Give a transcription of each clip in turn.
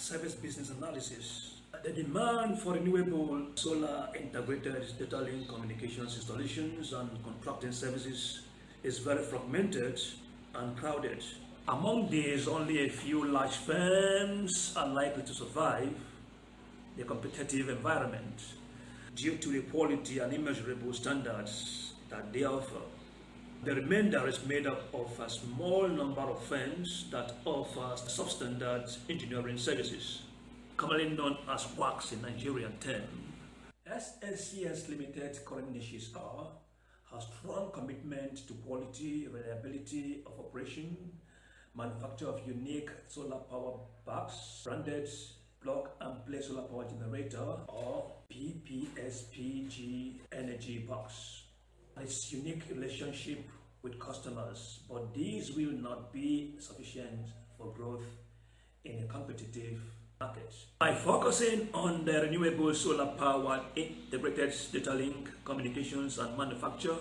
service business analysis. The demand for renewable solar integrated datalink communications installations and contracting services is very fragmented and crowded. Among these, only a few large firms are likely to survive the competitive environment due to the quality and immeasurable standards that they offer. The remainder is made up of a small number of firms that offer substandard engineering services, commonly known as quacks in Nigerian term. SNCS Limited current niches are a strong commitment to quality, reliability of operation, manufacture of unique solar power packs, branded plug and play solar power generator or PPSPG energy packs. Its unique relationship with customers, but these will not be sufficient for growth in a competitive market. By focusing on the renewable solar power integrated datalink communications and manufacture,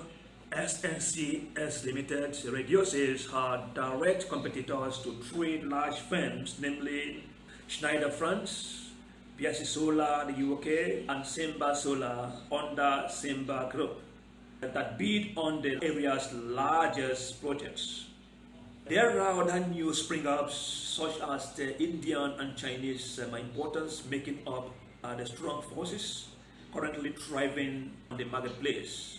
SNCS Limited reduces her direct competitors to three large firms, namely Schneider France, PSC Solar the UK, and Simba Solar under Simba Group that bid on the area's largest projects. There are other new spring-ups such as the Indian and Chinese importers making up the strong forces currently thriving on the marketplace.